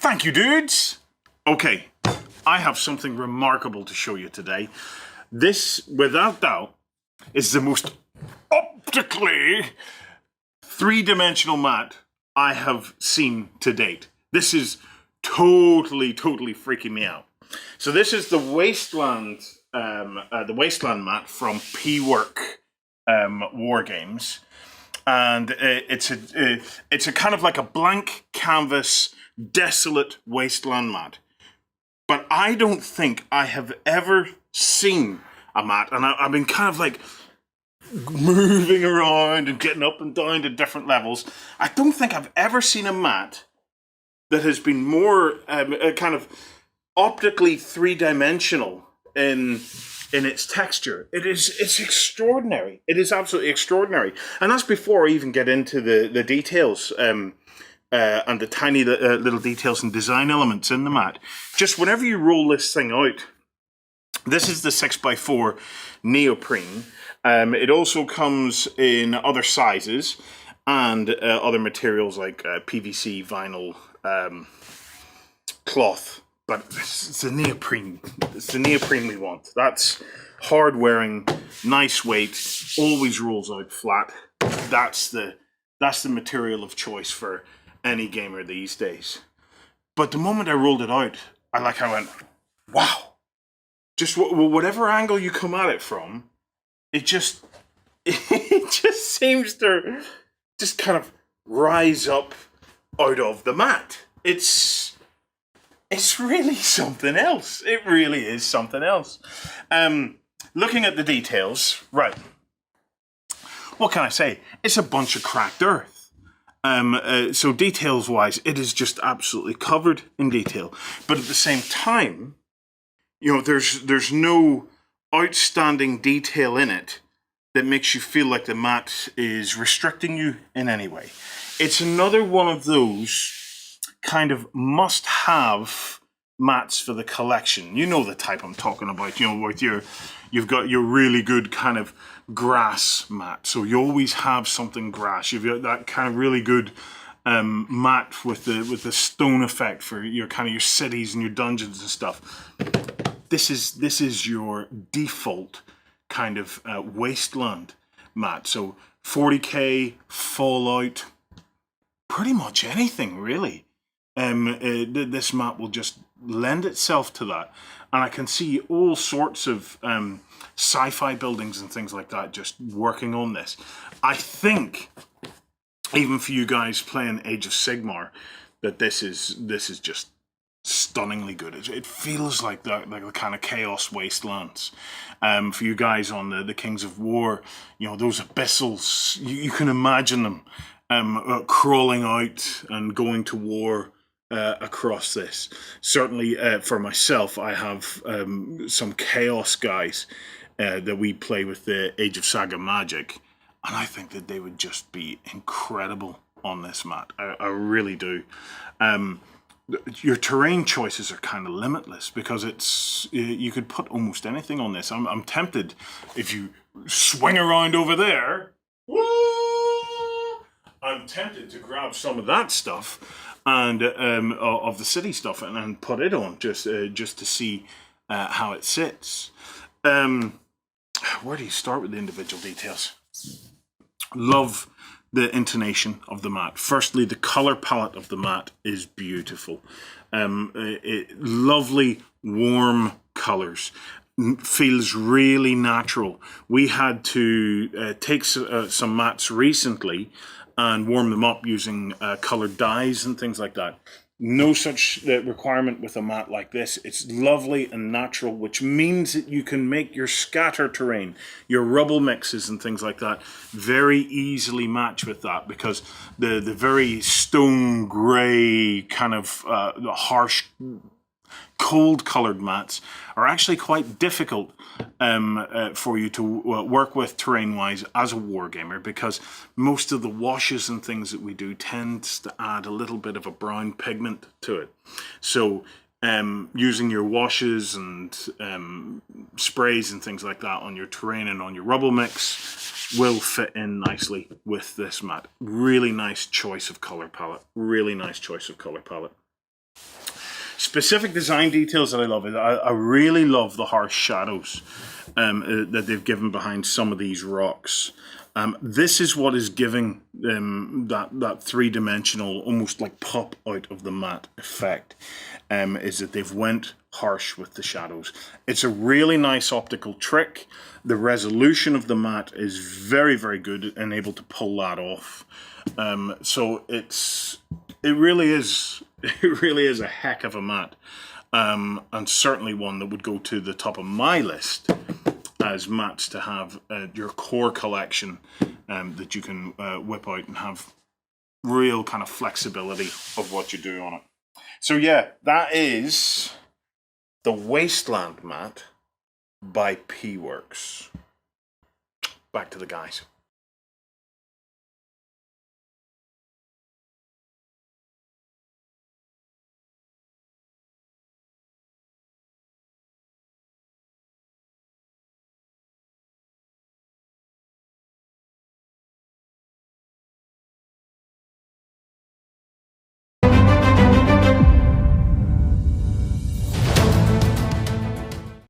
Thank you, dudes. Okay, I have something remarkable to show you today. This, without doubt, is the most optically three-dimensional mat I have seen to date. This is totally freaking me out. So this is the Wasteland, mat from PWORK Wargames, and it's a kind of like a blank canvas, desolate wasteland mat. But I don't think I have ever seen a mat, and I've been kind of like moving around and getting up and down to different levels. I don't think I've ever seen a mat that has been more kind of optically three-dimensional in its texture. It's extraordinary. It is absolutely extraordinary. And that's before I even get into the details and the tiny little details and design elements in the mat. Just whenever you roll this thing out, this is the 6x4 neoprene. It also comes in other sizes and other materials like PVC, vinyl, cloth. But it's the neoprene. It's the neoprene we want. That's hard wearing, nice weight, always rolls out flat. That's the material of choice for any gamer these days. But the moment I rolled it out, I went, wow. Just whatever angle you come at it from, it just seems to just kind of rise up out of the mat. It's really something else. It really is something else. Looking at the details, right. What can I say? It's a bunch of cracked earth. So details-wise, it is just absolutely covered in detail. But at the same time, you know, there's no outstanding detail in it that makes you feel like the mat is restricting you in any way. It's another one of those kind of must-have mats for the collection. You know the type I'm talking about, you know, with you've got your really good kind of grass mat. So you always have something grass. You've got that kind of really good mat with the stone effect for your kind of your cities and your dungeons and stuff. This is your default kind of wasteland mat. So 40k, Fallout, pretty much anything really. This mat will just lend itself to that. And I can see all sorts of sci-fi buildings and things like that just working on this. I think, even for you guys playing Age of Sigmar, that this is just stunningly good. It feels like the kind of chaos wastelands. For you guys on the Kings of War, you know, those abyssals, you can imagine them crawling out and going to war across this. Certainly for myself, I have some chaos guys that we play with the Age of Saga Magic, and I think that they would just be incredible on this mat. I really do. Your terrain choices are kind of limitless because you could put almost anything on this. I'm tempted, if you swing around over there, I'm tempted to grab some of that stuff and of the city stuff and put it on just to see how it sits. Where do you start with the individual details? Love the intonation of the mat. Firstly, the color palette of the mat is beautiful. Lovely, warm colors. Feels really natural. We had to take some mats recently and warm them up using colored dyes and things like that. No such requirement with a mat like this. It's lovely and natural, which means that you can make your scatter terrain, your rubble mixes and things like that very easily match with that, because the very stone grey kind of harsh cold colored mats are actually quite difficult for you to work with terrain wise as a wargamer, because most of the washes and things that we do tends to add a little bit of a brown pigment to it. So using your washes and sprays and things like that on your terrain and on your rubble mix will fit in nicely with this mat. Really nice choice of color palette. Really nice choice of color palette. specific design details that I love is I really love the harsh shadows that they've given behind some of these rocks. This is what is giving them that three-dimensional, almost like pop out of the mat effect, is that they've went harsh with the shadows. It's a really nice optical trick. The resolution of the mat is very, very good and able to pull that off. So it really is a heck of a mat, and certainly one that would go to the top of my list as mats to have your core collection, that you can whip out and have real kind of flexibility of what you do on it. So yeah, that is the Wasteland mat by PWORK. Back to the guys.